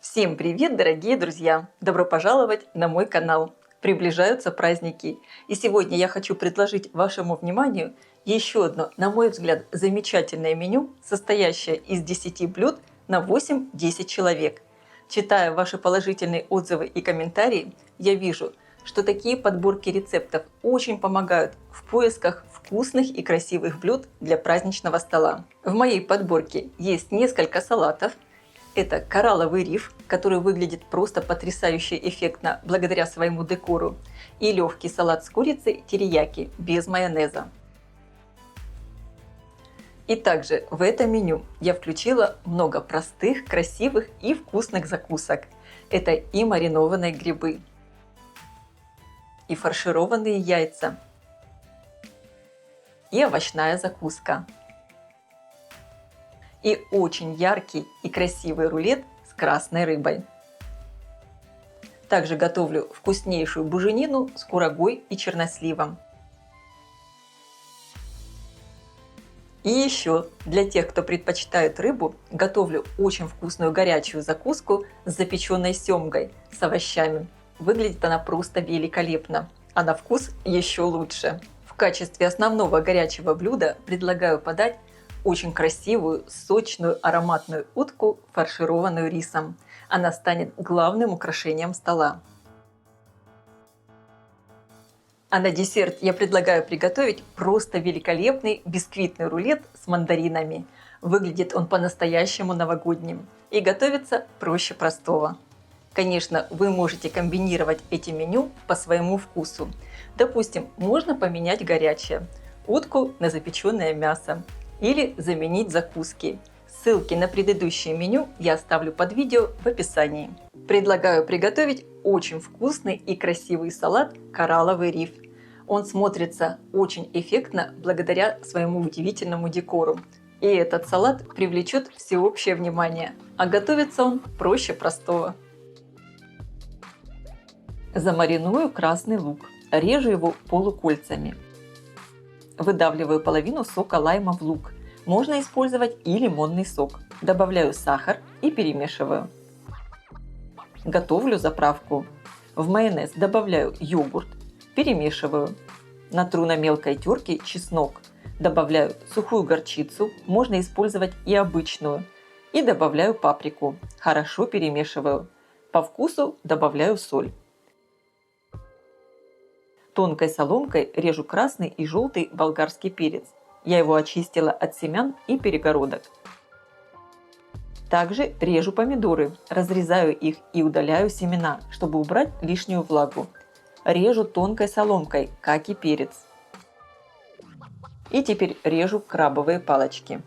Всем привет, дорогие друзья! Добро пожаловать на мой канал! Приближаются праздники, и сегодня я хочу предложить вашему вниманию еще одно, на мой взгляд, замечательное меню, состоящее из 10 блюд на 8-10 человек. Читая ваши положительные отзывы и комментарии, я вижу, что такие подборки рецептов очень помогают в поисках вкусных и красивых блюд для праздничного стола. В моей подборке есть несколько салатов. Это коралловый риф, который выглядит просто потрясающе эффектно благодаря своему декору, и легкий салат с курицей терияки без майонеза. И также в это меню я включила много простых, красивых и вкусных закусок. Это и маринованные грибы, и фаршированные яйца, и овощная закуска, и очень яркий и красивый рулет с красной рыбой. Также готовлю вкуснейшую буженину с курагой и черносливом. И еще для тех, кто предпочитает рыбу, готовлю очень вкусную горячую закуску с запеченной семгой с овощами. Выглядит она просто великолепно, а на вкус еще лучше. В качестве основного горячего блюда предлагаю подать очень красивую, сочную, ароматную утку, фаршированную рисом. Она станет главным украшением стола. А на десерт я предлагаю приготовить просто великолепный бисквитный рулет с мандаринами. Выглядит он по-настоящему новогодним и готовится проще простого. Конечно, вы можете комбинировать эти меню по своему вкусу. Допустим, можно поменять горячее – утку на запеченное мясо или заменить закуски. Ссылки на предыдущее меню я оставлю под видео в описании. Предлагаю приготовить очень вкусный и красивый салат коралловый риф. Он смотрится очень эффектно благодаря своему удивительному декору. И этот салат привлечет всеобщее внимание, а готовится он проще простого. Замариную красный лук, режу его полукольцами. Выдавливаю половину сока лайма в лук. Можно использовать и лимонный сок. Добавляю сахар и перемешиваю. Готовлю заправку. В майонез добавляю йогурт, перемешиваю. Натру на мелкой терке чеснок. Добавляю сухую горчицу, можно использовать и обычную. И добавляю паприку. Хорошо перемешиваю. По вкусу добавляю соль. Тонкой соломкой режу красный и желтый болгарский перец. Я его очистила от семян и перегородок. Также режу помидоры, разрезаю их и удаляю семена, чтобы убрать лишнюю влагу. Режу тонкой соломкой, как и перец. И теперь режу крабовые палочки.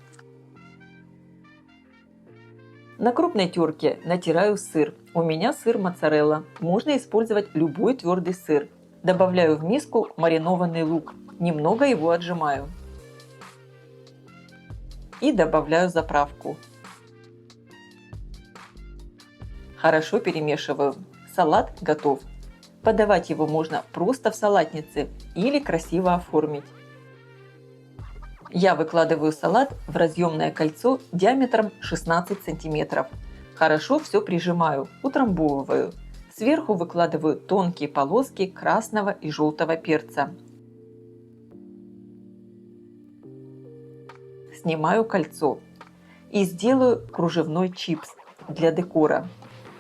На крупной терке натираю сыр. У меня сыр моцарелла. Можно использовать любой твердый сыр. Добавляю в миску маринованный лук. Немного его отжимаю. И добавляю заправку. Хорошо перемешиваю. Салат готов. Подавать его можно просто в салатнице или красиво оформить. Я выкладываю салат в разъемное кольцо диаметром 16 см. Хорошо все прижимаю, утрамбовываю. Сверху выкладываю тонкие полоски красного и желтого перца. Снимаю кольцо и сделаю кружевной чипс для декора.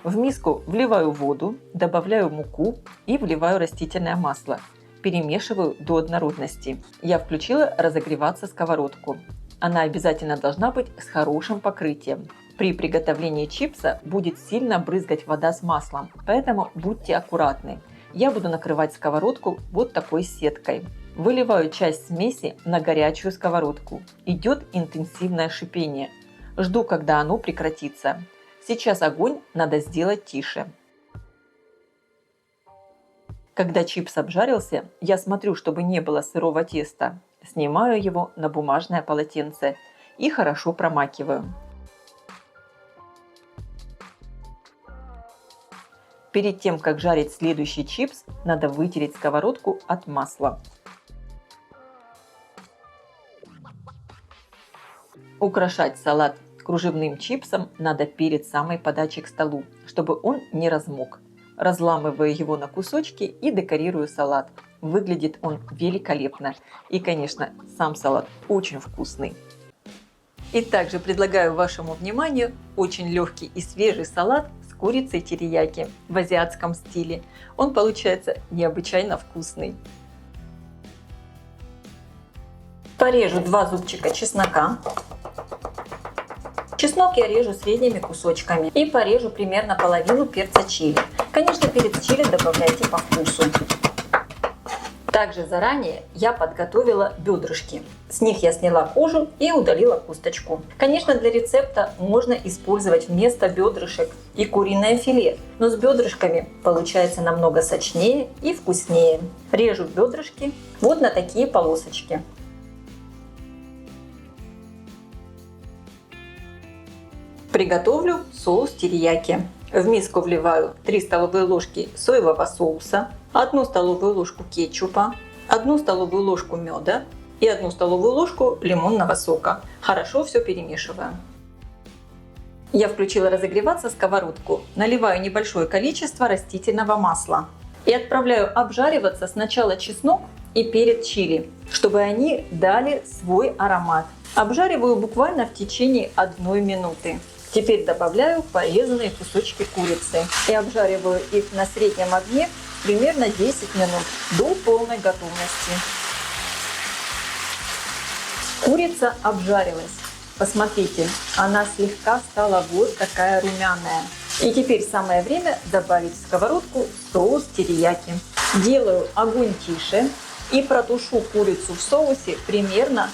В миску вливаю воду, добавляю муку и вливаю растительное масло. Перемешиваю до однородности. Я включила разогреваться сковородку. Она обязательно должна быть с хорошим покрытием. При приготовлении чипса будет сильно брызгать вода с маслом, поэтому будьте аккуратны. Я буду накрывать сковородку вот такой сеткой. Выливаю часть смеси на горячую сковородку. Идет интенсивное шипение. Жду, когда оно прекратится. Сейчас огонь надо сделать тише. Когда чипс обжарился, я смотрю, чтобы не было сырого теста. Снимаю его на бумажное полотенце и хорошо промакиваю. Перед тем, как жарить следующий чипс, надо вытереть сковородку от масла. Украшать салат Кружевным чипсом надо перед самой подачей к столу, чтобы он не размок. Разламываю его на кусочки и декорирую салат. Выглядит он великолепно. И, конечно, сам салат очень вкусный. И также предлагаю вашему вниманию очень легкий и свежий салат с курицей терияки в азиатском стиле. Он получается необычайно вкусный. Порежу 2 зубчика чеснока. Чеснок я режу средними кусочками и порежу примерно половину перца чили. Конечно, перец чили добавляйте по вкусу. Также заранее я подготовила бедрышки. С них я сняла кожу и удалила косточку. Конечно, для рецепта можно использовать вместо бедрышек и куриное филе, но с бедрышками получается намного сочнее и вкуснее. Режу бедрышки вот на такие полосочки. Приготовлю соус терияки. В миску вливаю 3 столовые ложки соевого соуса, 1 столовую ложку кетчупа, 1 столовую ложку меда и 1 столовую ложку лимонного сока. Хорошо все перемешиваю. Я включила разогреваться сковородку, наливаю небольшое количество растительного масла и отправляю обжариваться сначала чеснок и перец чили, чтобы они дали свой аромат. Обжариваю буквально в течение 1 минуты. Теперь добавляю порезанные кусочки курицы и обжариваю их на среднем огне примерно 10 минут до полной готовности. Курица обжарилась. Посмотрите, она слегка стала вот такая румяная. И теперь самое время добавить в сковородку соус терияки. Делаю огонь тише и протушу курицу в соусе примерно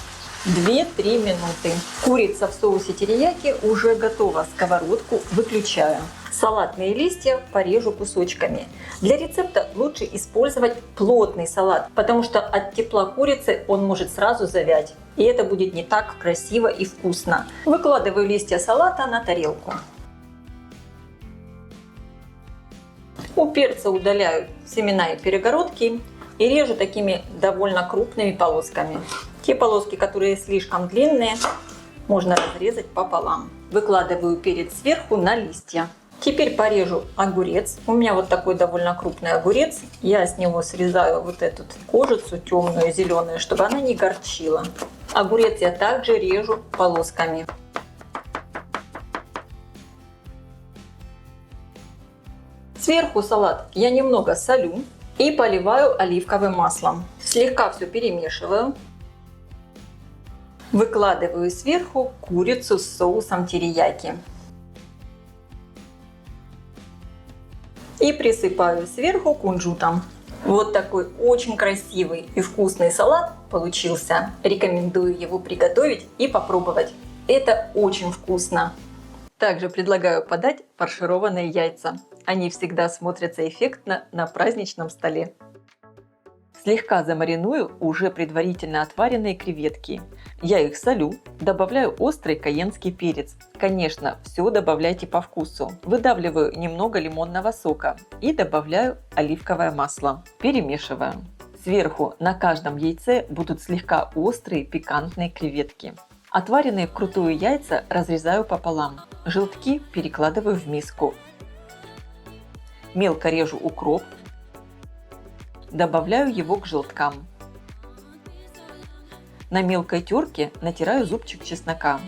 2-3 минуты. Курица в соусе терияки уже готова. Сковородку выключаю. Салатные листья порежу кусочками. Для рецепта лучше использовать плотный салат, потому что от тепла курицы он может сразу завять. И это будет не так красиво и вкусно. Выкладываю листья салата на тарелку. У перца удаляю семена и перегородки и режу такими довольно крупными полосками. Те полоски, которые слишком длинные, можно разрезать пополам. Выкладываю перец сверху на листья. Теперь порежу огурец. У меня вот такой довольно крупный огурец. Я с него срезаю вот эту кожицу темную, зеленую, чтобы она не горчила. Огурец я также режу полосками. Сверху салат я немного солю и поливаю оливковым маслом. Слегка все перемешиваю. Выкладываю сверху курицу с соусом терияки. И присыпаю сверху кунжутом. Вот такой очень красивый и вкусный салат получился. Рекомендую его приготовить и попробовать. Это очень вкусно. Также предлагаю подать фаршированные яйца. Они всегда смотрятся эффектно на праздничном столе. Слегка замариную уже предварительно отваренные креветки. Я их солю, добавляю острый кайенский перец. Конечно, все добавляйте по вкусу. Выдавливаю немного лимонного сока и добавляю оливковое масло. Перемешиваю. Сверху на каждом яйце будут слегка острые пикантные креветки. Отваренные вкрутую яйца разрезаю пополам. Желтки перекладываю в миску. Мелко режу укроп. Добавляю его к желткам. На мелкой терке натираю зубчик чеснока.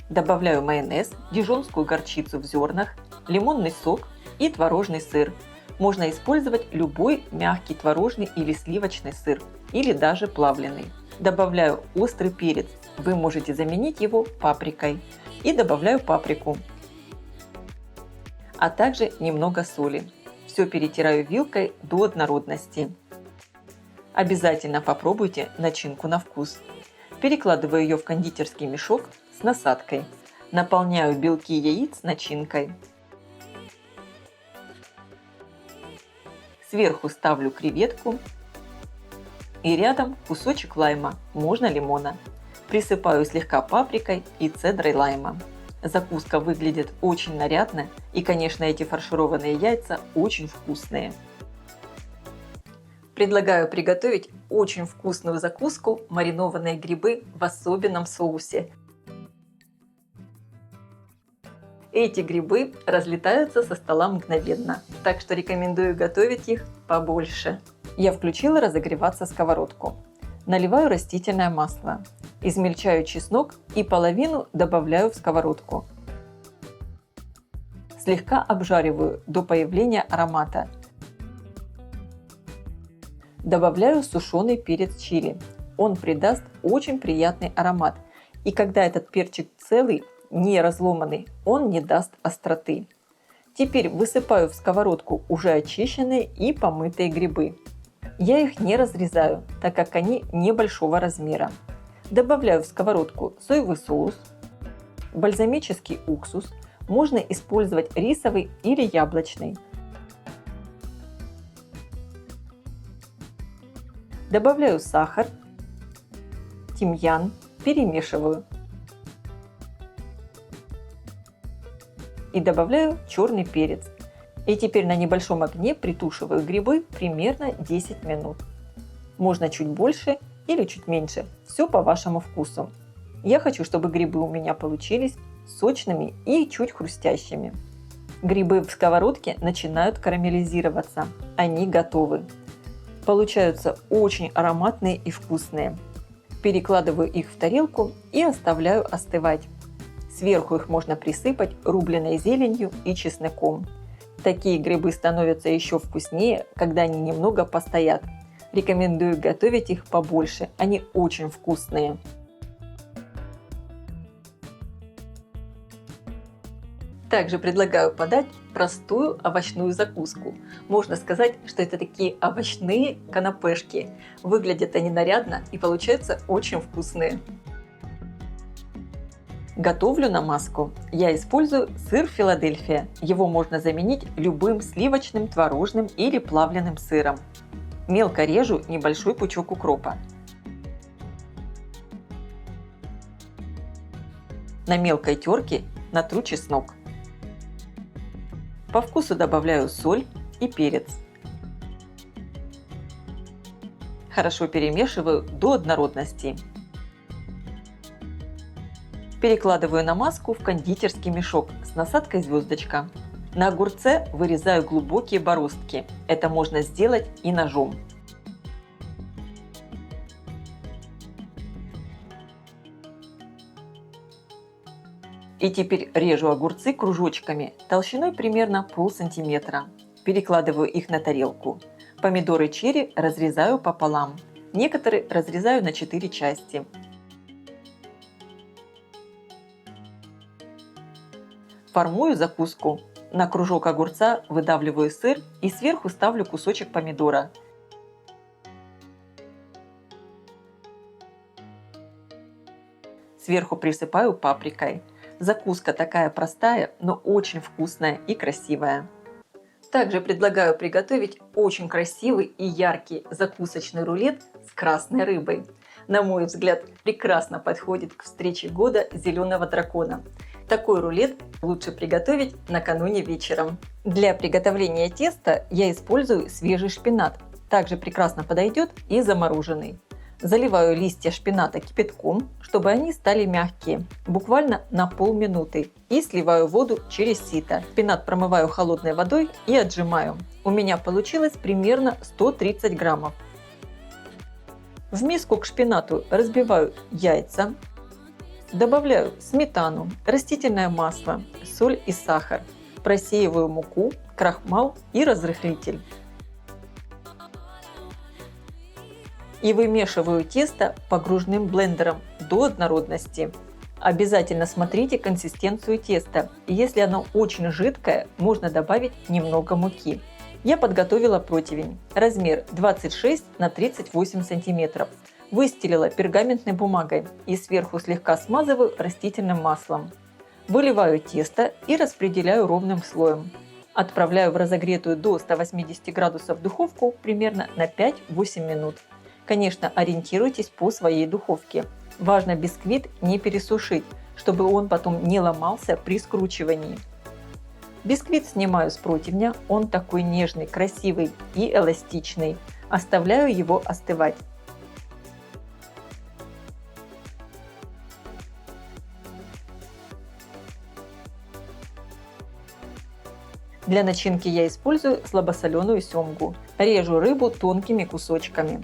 Добавляю майонез, дижонскую горчицу в зернах, лимонный сок и творожный сыр. Можно использовать любой мягкий творожный или сливочный сыр, или даже плавленый. Добавляю острый перец. Вы можете заменить его паприкой. И добавляю паприку. А также немного соли. Все перетираю вилкой до однородности. Обязательно попробуйте начинку на вкус. Перекладываю ее в кондитерский мешок с насадкой. Наполняю белки яиц начинкой. Сверху ставлю креветку. И рядом кусочек лайма, можно лимона. Присыпаю слегка паприкой и цедрой лайма. Закуска выглядит очень нарядно, и, конечно, эти фаршированные яйца очень вкусные. Предлагаю приготовить очень вкусную закуску маринованные грибы в особенном соусе. Эти грибы разлетаются со стола мгновенно, так что рекомендую готовить их побольше. Я включила разогреваться сковородку. Наливаю растительное масло. Измельчаю чеснок и половину добавляю в сковородку. Слегка обжариваю до появления аромата. Добавляю сушеный перец чили. Он придаст очень приятный аромат. И когда этот перчик целый, не разломанный, он не даст остроты. Теперь высыпаю в сковородку уже очищенные и помытые грибы. Я их не разрезаю, так как они небольшого размера. Добавляю в сковородку соевый соус, бальзамический уксус, можно использовать рисовый или яблочный. Добавляю сахар, тимьян, перемешиваю. И добавляю черный перец. И теперь на небольшом огне притушиваю грибы примерно 10 минут. Можно чуть больше или чуть меньше, все по вашему вкусу. Я хочу, чтобы грибы у меня получились сочными и чуть хрустящими. Грибы в сковородке начинают карамелизироваться, они готовы. Получаются очень ароматные и вкусные. Перекладываю их в тарелку и оставляю остывать. Сверху их можно присыпать рубленой зеленью и чесноком. Такие грибы становятся еще вкуснее, когда они немного постоят. Рекомендую готовить их побольше, они очень вкусные. Также предлагаю подать простую овощную закуску. Можно сказать, что это такие овощные канапешки. Выглядят они нарядно и получаются очень вкусные. Готовлю намазку. Я использую сыр Филадельфия. Его можно заменить любым сливочным, творожным или плавленым сыром. Мелко режу небольшой пучок укропа. На мелкой терке натру чеснок. По вкусу добавляю соль и перец. Хорошо перемешиваю до однородности. Перекладываю намазку в кондитерский мешок с насадкой звездочка. На огурце вырезаю глубокие бороздки. Это можно сделать и ножом. И теперь режу огурцы кружочками толщиной примерно полсантиметра. Перекладываю их на тарелку. Помидоры черри разрезаю пополам. Некоторые разрезаю на 4 части. Формую закуску. На кружок огурца выдавливаю сыр и сверху ставлю кусочек помидора. Сверху присыпаю паприкой. Закуска такая простая, но очень вкусная и красивая. Также предлагаю приготовить очень красивый и яркий закусочный рулет с красной рыбой. На мой взгляд, прекрасно подходит к встрече года зеленого дракона. Такой рулет лучше приготовить накануне вечером. Для приготовления теста я использую свежий шпинат. Также прекрасно подойдет и замороженный. Заливаю листья шпината кипятком, чтобы они стали мягкие, буквально на полминуты, и сливаю воду через сито. Шпинат промываю холодной водой и отжимаю. У меня получилось примерно 130 граммов. В миску к шпинату разбиваю яйца, добавляю сметану, растительное масло, соль и сахар. Просеиваю муку, крахмал и разрыхлитель. И вымешиваю тесто погружным блендером до однородности. Обязательно смотрите консистенцию теста. Если оно очень жидкое, можно добавить немного муки. Я подготовила противень. Размер 26 на 38 сантиметров. Выстелила пергаментной бумагой и сверху слегка смазываю растительным маслом. Выливаю тесто и распределяю ровным слоем. Отправляю в разогретую до 180 градусов духовку примерно на 5-8 минут. Конечно, ориентируйтесь по своей духовке. Важно бисквит не пересушить, чтобы он потом не ломался при скручивании. Бисквит снимаю с противня, он такой нежный, красивый и эластичный. Оставляю его остывать. Для начинки я использую слабосоленую семгу. Режу рыбу тонкими кусочками.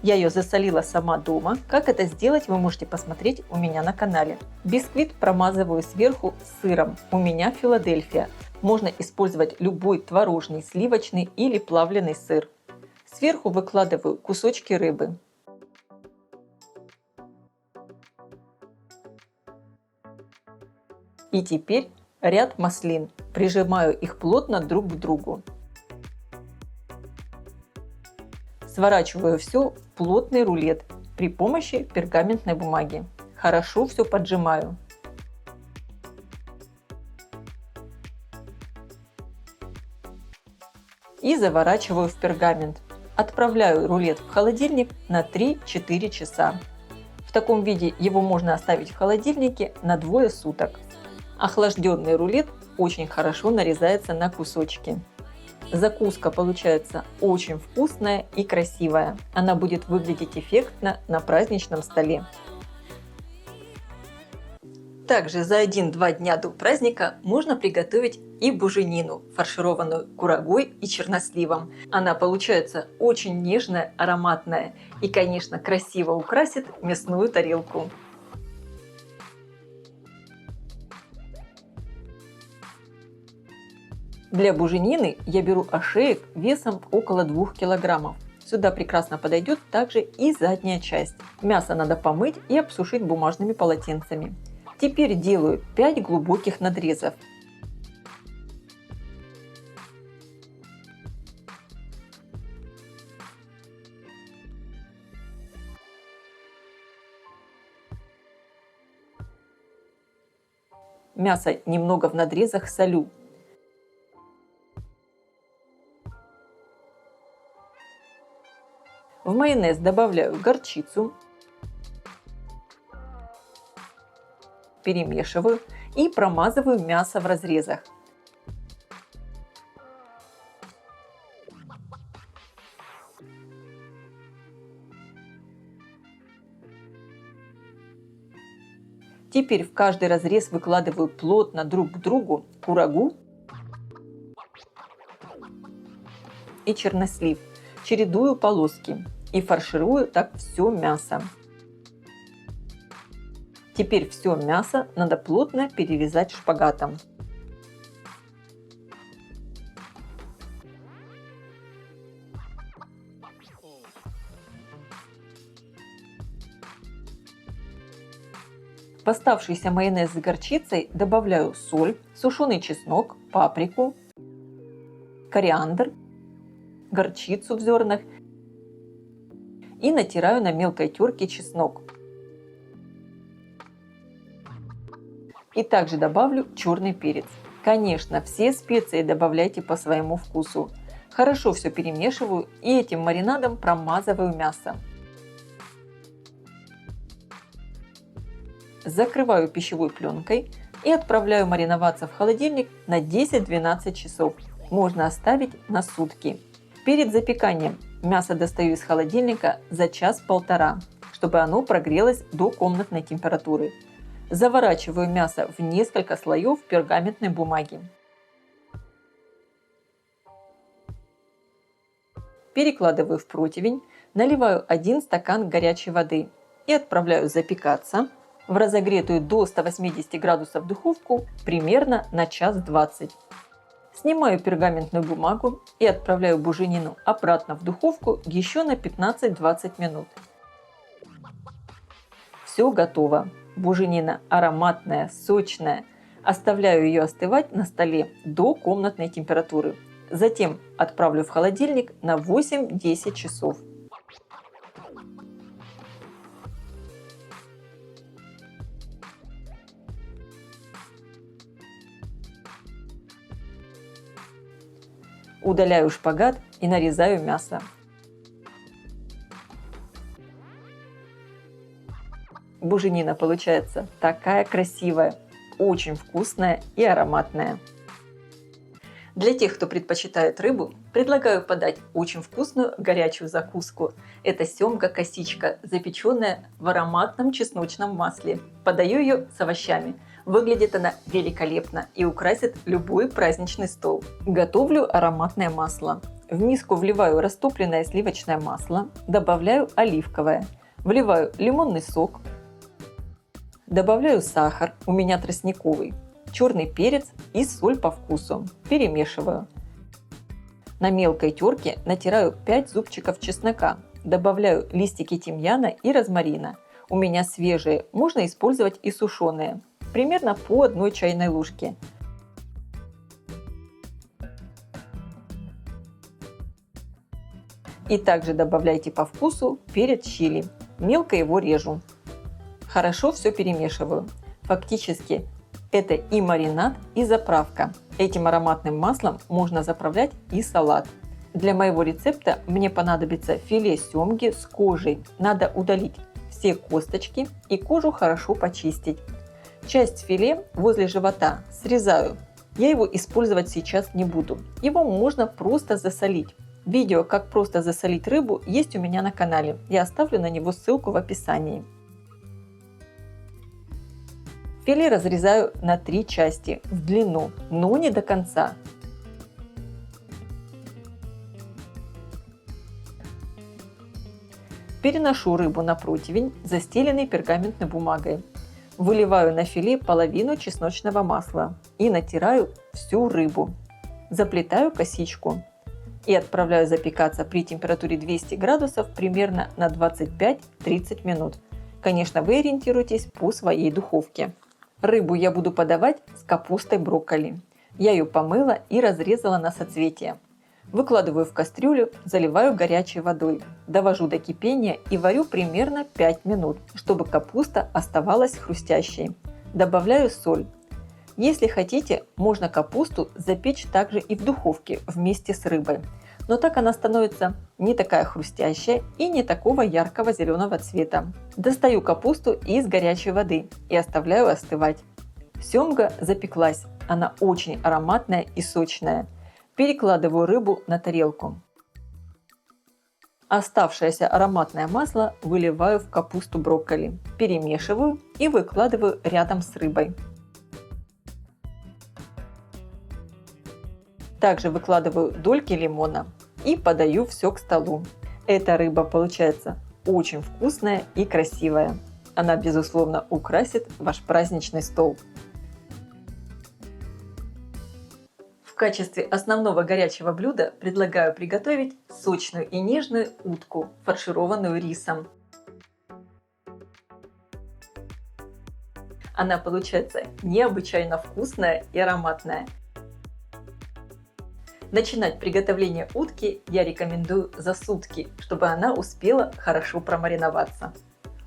Я ее засолила сама дома. Как это сделать, вы можете посмотреть у меня на канале. Бисквит промазываю сверху сыром. У меня Филадельфия. Можно использовать любой творожный, сливочный или плавленый сыр. Сверху выкладываю кусочки рыбы. И теперь ряд маслин. Прижимаю их плотно друг к другу. Сворачиваю все в плотный рулет при помощи пергаментной бумаги. Хорошо все поджимаю. И заворачиваю в пергамент. Отправляю рулет в холодильник на 3-4 часа. В таком виде его можно оставить в холодильнике на 2 суток. Охлажденный рулет очень хорошо нарезается на кусочки. Закуска получается очень вкусная и красивая. Она будет выглядеть эффектно на праздничном столе. Также за 1-2 дня до праздника можно приготовить и буженину, фаршированную курагой и черносливом. Она получается очень нежная, ароматная и, конечно, красиво украсит мясную тарелку. Для буженины я беру ошеек весом около 2 кг. Сюда прекрасно подойдет также и задняя часть. Мясо надо помыть и обсушить бумажными полотенцами. Теперь делаю 5 глубоких надрезов. Мясо немного в надрезах солю. В майонез добавляю горчицу, перемешиваю и промазываю мясо в разрезах. Теперь в каждый разрез выкладываю плотно друг к другу курагу и чернослив. Чередую полоски и фарширую так все мясо. Теперь все мясо надо плотно перевязать шпагатом. В оставшийся майонез с горчицей добавляю соль, сушеный чеснок, паприку, кориандр, горчицу в зернах и натираю на мелкой терке чеснок. И также добавлю черный перец. Конечно, все специи добавляйте по своему вкусу. Хорошо все перемешиваю и этим маринадом промазываю мясо. Закрываю пищевой пленкой и отправляю мариноваться в холодильник на 10-12 часов. Можно оставить на сутки. Перед запеканием мясо достаю из холодильника за час-полтора, чтобы оно прогрелось до комнатной температуры. Заворачиваю мясо в несколько слоев пергаментной бумаги. Перекладываю в противень, наливаю 1 стакан горячей воды и отправляю запекаться в разогретую до 180 градусов духовку примерно на 1:20. Снимаю пергаментную бумагу и отправляю буженину обратно в духовку еще на 15-20 минут. Все готово. Буженина ароматная, сочная. Оставляю ее остывать на столе до комнатной температуры. Затем отправлю в холодильник на 8-10 часов. Удаляю шпагат и нарезаю мясо. Буженина получается такая красивая, очень вкусная и ароматная. Для тех, кто предпочитает рыбу, предлагаю подать очень вкусную горячую закуску. Это семга-косичка, запеченная в ароматном чесночном масле. Подаю ее с овощами. Выглядит она великолепно и украсит любой праздничный стол. Готовлю ароматное масло. В миску вливаю растопленное сливочное масло, добавляю оливковое, вливаю лимонный сок, добавляю сахар, у меня тростниковый, черный перец и соль по вкусу. Перемешиваю. На мелкой терке натираю 5 зубчиков чеснока, добавляю листики тимьяна и розмарина. У меня свежие, можно использовать и сушеные. Примерно по 1 чайной ложке. И также добавляйте по вкусу перец чили. Мелко его режу. Хорошо все перемешиваю. Фактически это и маринад, и заправка. Этим ароматным маслом можно заправлять и салат. Для моего рецепта мне понадобится филе семги с кожей. Надо удалить все косточки и кожу хорошо почистить. Часть филе возле живота срезаю. Я его использовать сейчас не буду. Его можно просто засолить. Видео, как просто засолить рыбу, есть у меня на канале. Я оставлю на него ссылку в описании. Филе разрезаю на 3 части в длину, но не до конца. Переношу рыбу на противень, застеленный пергаментной бумагой. Выливаю на филе половину чесночного масла и натираю всю рыбу. Заплетаю косичку и отправляю запекаться при температуре 200 градусов примерно на 25-30 минут. Конечно, вы ориентируйтесь по своей духовке. Рыбу я буду подавать с капустой брокколи. Я ее помыла и разрезала на соцветия. Выкладываю в кастрюлю, заливаю горячей водой, довожу до кипения и варю примерно 5 минут, чтобы капуста оставалась хрустящей. Добавляю соль. Если хотите, можно капусту запечь также и в духовке вместе с рыбой. Но так она становится не такая хрустящая и не такого яркого зеленого цвета. Достаю капусту из горячей воды и оставляю остывать. Семга запеклась, она очень ароматная и сочная. Перекладываю рыбу на тарелку. Оставшееся ароматное масло выливаю в капусту брокколи, перемешиваю и выкладываю рядом с рыбой. Также выкладываю дольки лимона и подаю все к столу. Эта рыба получается очень вкусная и красивая. Она, безусловно, украсит ваш праздничный стол. В качестве основного горячего блюда предлагаю приготовить сочную и нежную утку, фаршированную рисом. Она получается необычайно вкусная и ароматная. Начинать приготовление утки я рекомендую за сутки, чтобы она успела хорошо промариноваться.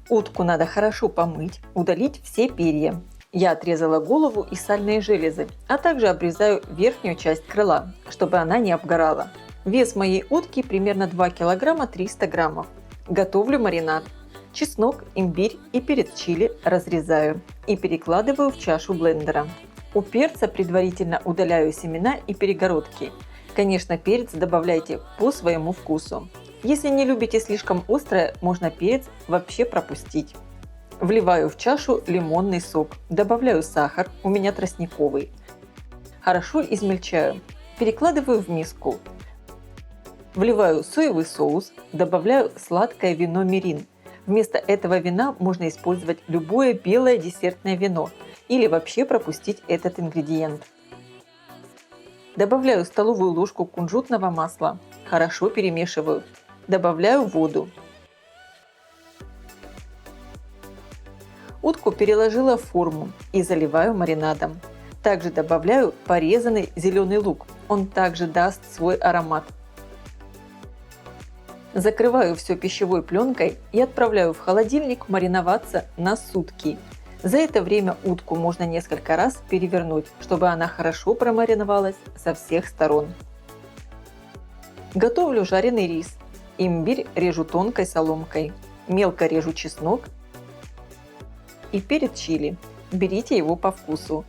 Утку надо хорошо помыть, удалить все перья. Я отрезала голову и сальные железы, а также обрезаю верхнюю часть крыла, чтобы она не обгорала. Вес моей утки примерно 2 кг 300 граммов. Готовлю маринад. Чеснок, имбирь и перец чили разрезаю и перекладываю в чашу блендера. У перца предварительно удаляю семена и перегородки. Конечно, перец добавляйте по своему вкусу. Если не любите слишком острое, можно перец вообще пропустить. Вливаю в чашу лимонный сок, добавляю сахар, у меня тростниковый. Хорошо измельчаю, перекладываю в миску. Вливаю соевый соус, добавляю сладкое вино мирин. Вместо этого вина можно использовать любое белое десертное вино или вообще пропустить этот ингредиент. Добавляю столовую ложку кунжутного масла, хорошо перемешиваю. Добавляю воду. Утку переложила в форму и заливаю маринадом. Также добавляю порезанный зеленый лук, он также даст свой аромат. Закрываю все пищевой пленкой и отправляю в холодильник мариноваться на сутки. За это время утку можно несколько раз перевернуть, чтобы она хорошо промариновалась со всех сторон. Готовлю жареный рис. Имбирь режу тонкой соломкой. Мелко режу чеснок и перец чили. Берите его по вкусу.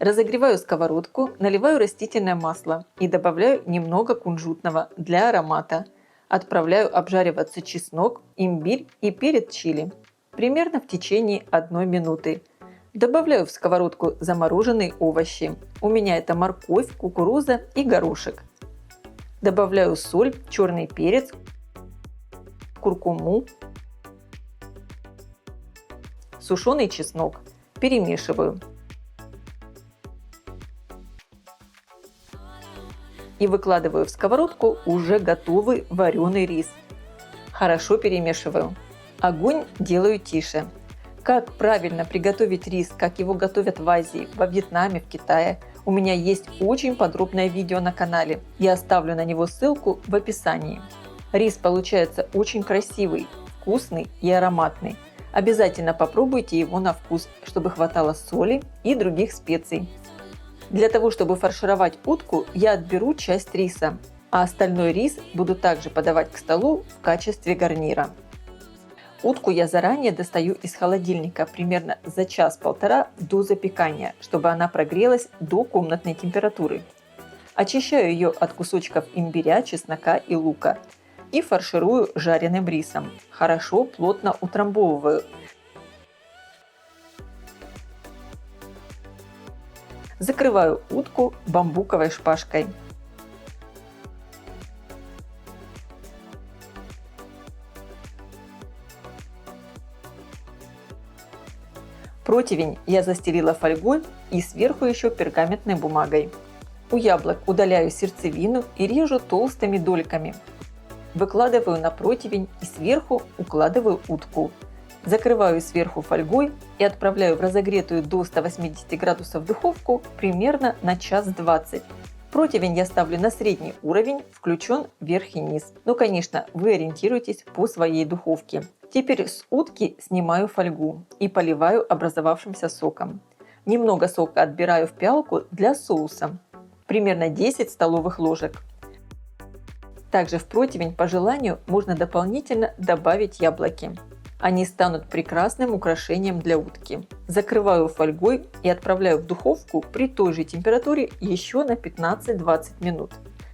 Разогреваю сковородку, наливаю растительное масло и добавляю немного кунжутного для аромата. Отправляю обжариваться чеснок, имбирь и перец чили. Примерно в течение 1 минуты. Добавляю в сковородку замороженные овощи. У меня это морковь, кукуруза и горошек. Добавляю соль, черный перец, куркуму, сушеный чеснок. Перемешиваю. И выкладываю в сковородку уже готовый вареный рис. Хорошо перемешиваю. Огонь делаю тише. Как правильно приготовить рис, как его готовят в Азии, во Вьетнаме, в Китае, у меня есть очень подробное видео на канале. Я оставлю на него ссылку в описании. Рис получается очень красивый, вкусный и ароматный. Обязательно попробуйте его на вкус, чтобы хватало соли и других специй. Для того, чтобы фаршировать утку, я отберу часть риса, а остальной рис буду также подавать к столу в качестве гарнира. Утку я заранее достаю из холодильника примерно за час-полтора до запекания, чтобы она прогрелась до комнатной температуры. Очищаю ее от кусочков имбиря, чеснока и лука и фарширую жареным рисом. Хорошо, плотно утрамбовываю. Закрываю утку бамбуковой шпажкой. Противень я застелила фольгой и сверху еще пергаментной бумагой. У яблок удаляю сердцевину и режу толстыми дольками. Выкладываю на противень и сверху укладываю утку. Закрываю сверху фольгой и отправляю в разогретую до 180 градусов духовку примерно на 1:20. Противень я ставлю на средний уровень, включен верх и низ. Но, конечно, вы ориентируйтесь по своей духовке. Теперь с утки снимаю фольгу и поливаю образовавшимся соком. Немного сока отбираю в пиалку для соуса. Примерно 10 столовых ложек. Также в противень по желанию можно дополнительно добавить яблоки. Они станут прекрасным украшением для утки. Закрываю фольгой и отправляю в духовку при той же температуре еще на 15-20 минут.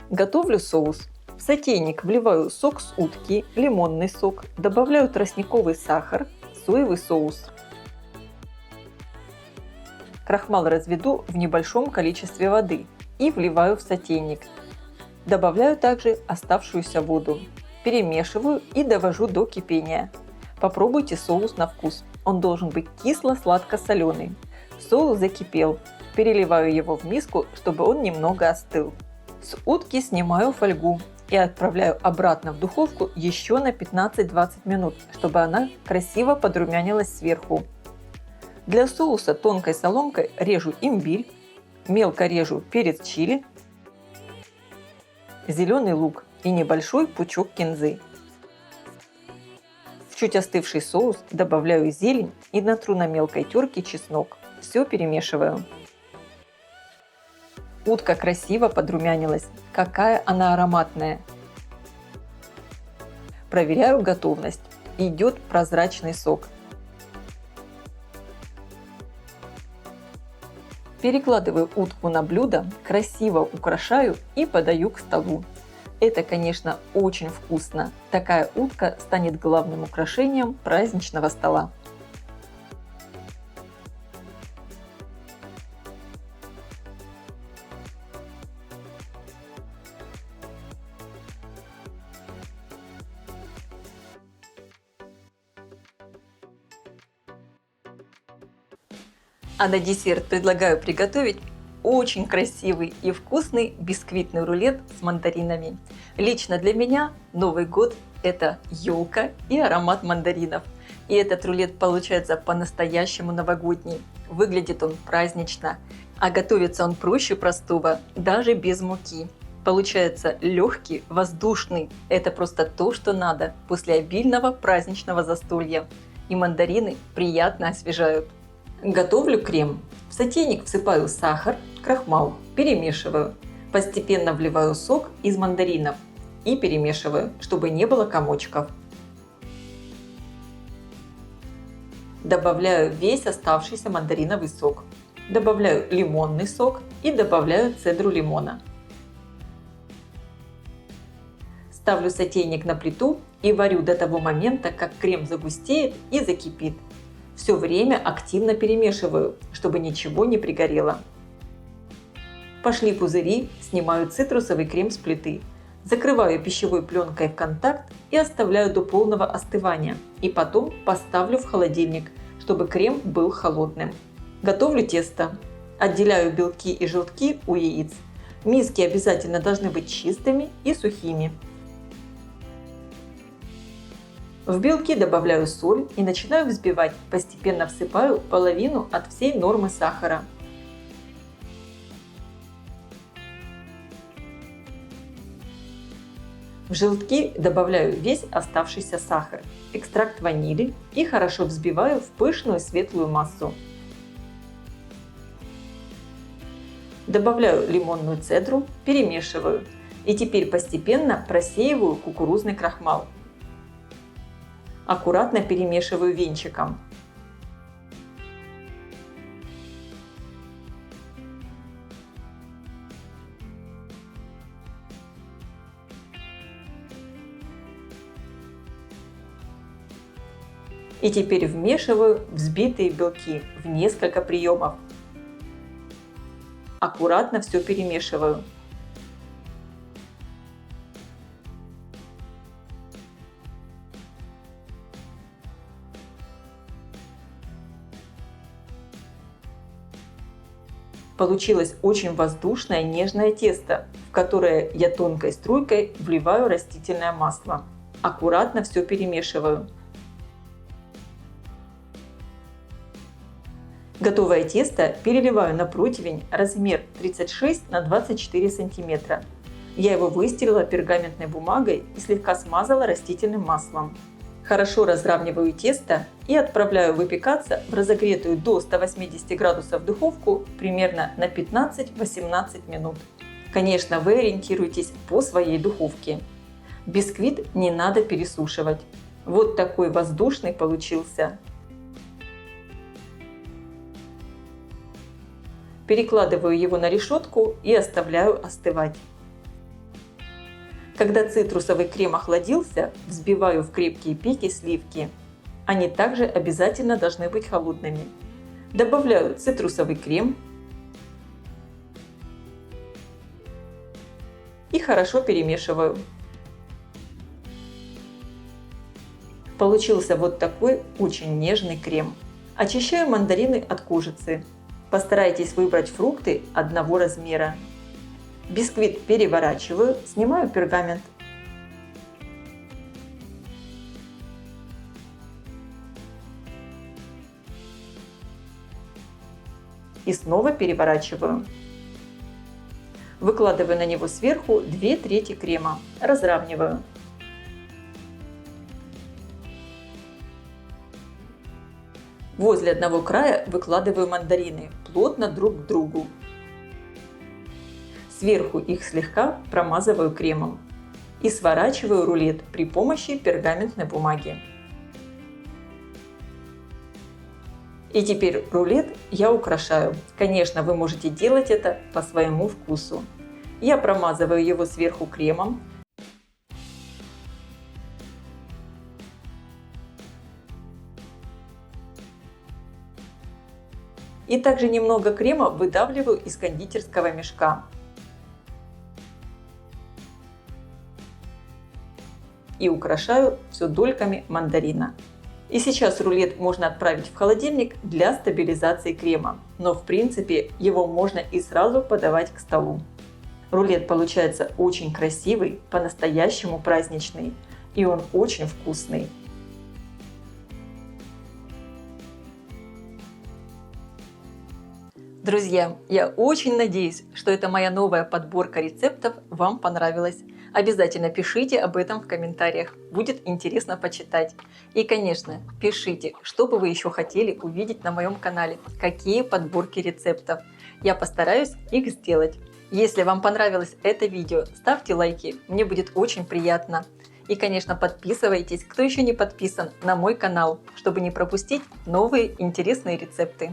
Готовлю соус. В сотейник вливаю сок с утки, лимонный сок, добавляю тростниковый сахар, соевый соус. Крахмал разведу в небольшом количестве воды и вливаю в сотейник. Добавляю также оставшуюся воду. Перемешиваю и довожу до кипения. Попробуйте соус на вкус. Он должен быть кисло-сладко-соленый. Соус закипел. Переливаю его в миску, чтобы он немного остыл. С утки снимаю фольгу и отправляю обратно в духовку еще на 15-20 минут, чтобы она красиво подрумянилась сверху. Для соуса тонкой соломкой режу имбирь, мелко режу перец чили, зеленый лук и небольшой пучок кинзы. В чуть остывший соус добавляю зелень и натру на мелкой терке чеснок. Все перемешиваю. Утка красиво подрумянилась. Какая она ароматная! Проверяю готовность. Идет прозрачный сок. Перекладываю утку на блюдо, красиво украшаю и подаю к столу. Это, конечно, очень вкусно. Такая утка станет главным украшением праздничного стола. А на десерт предлагаю приготовить очень красивый и вкусный бисквитный рулет с мандаринами. Лично для меня Новый год – это елка и аромат мандаринов. И этот рулет получается по-настоящему новогодний. Выглядит он празднично, а готовится он проще простого, даже без муки. Получается легкий, воздушный. Это просто то, что надо после обильного праздничного застолья. И мандарины приятно освежают. Готовлю крем. В сотейник всыпаю сахар, крахмал, перемешиваю. Постепенно вливаю сок из мандаринов и перемешиваю, чтобы не было комочков. Добавляю весь оставшийся мандариновый сок. Добавляю лимонный сок и добавляю цедру лимона. Ставлю сотейник на плиту и варю до того момента, как крем загустеет и закипит. Все время активно перемешиваю, чтобы ничего не пригорело. Пошли пузыри, снимаю цитрусовый крем с плиты. Закрываю пищевой пленкой в контакт и оставляю до полного остывания. И потом поставлю в холодильник, чтобы крем был холодным. Готовлю тесто. Отделяю белки и желтки у яиц. Миски обязательно должны быть чистыми и сухими. В белки добавляю соль и начинаю взбивать, постепенно всыпаю половину от всей нормы сахара. В желтки добавляю весь оставшийся сахар, экстракт ванили и хорошо взбиваю в пышную светлую массу. Добавляю лимонную цедру, перемешиваю и теперь постепенно просеиваю кукурузный крахмал. Аккуратно перемешиваю венчиком. И теперь вмешиваю взбитые белки в несколько приемов. Аккуратно все перемешиваю. Получилось очень воздушное нежное тесто, в которое я тонкой струйкой вливаю растительное масло. Аккуратно все перемешиваю. Готовое тесто переливаю на противень размер 36 на 24 см. Я его выстелила пергаментной бумагой и слегка смазала растительным маслом. Хорошо разравниваю тесто и отправляю выпекаться в разогретую до 180 градусов духовку примерно на 15-18 минут. Конечно, вы ориентируйтесь по своей духовке. Бисквит не надо пересушивать. Вот такой воздушный получился. Перекладываю его на решетку и оставляю остывать. Когда цитрусовый крем охладился, взбиваю в крепкие пики сливки. Они также обязательно должны быть холодными. Добавляю цитрусовый крем и хорошо перемешиваю. Получился вот такой очень нежный крем. Очищаю мандарины от кожицы. Постарайтесь выбрать фрукты одного размера. Бисквит переворачиваю, снимаю пергамент. И снова переворачиваю. Выкладываю на него сверху 2/3 крема. Разравниваю. Возле одного края выкладываю мандарины плотно друг к другу. Сверху их слегка промазываю кремом и сворачиваю рулет при помощи пергаментной бумаги. И теперь рулет я украшаю. Конечно, вы можете делать это по своему вкусу. Я промазываю его сверху кремом. И также немного крема выдавливаю из кондитерского мешка. И украшаю все дольками мандарина. И сейчас рулет можно отправить в холодильник для стабилизации крема, но в принципе его можно и сразу подавать к столу. Рулет получается очень красивый, по-настоящему праздничный, и он очень вкусный. Друзья, я очень надеюсь, что эта моя новая подборка рецептов вам понравилась. Обязательно пишите об этом в комментариях, будет интересно почитать. И, конечно, пишите, что бы вы еще хотели увидеть на моем канале, какие подборки рецептов. Я постараюсь их сделать. Если вам понравилось это видео, ставьте лайки, мне будет очень приятно. И, конечно, подписывайтесь, кто еще не подписан, на мой канал, чтобы не пропустить новые интересные рецепты.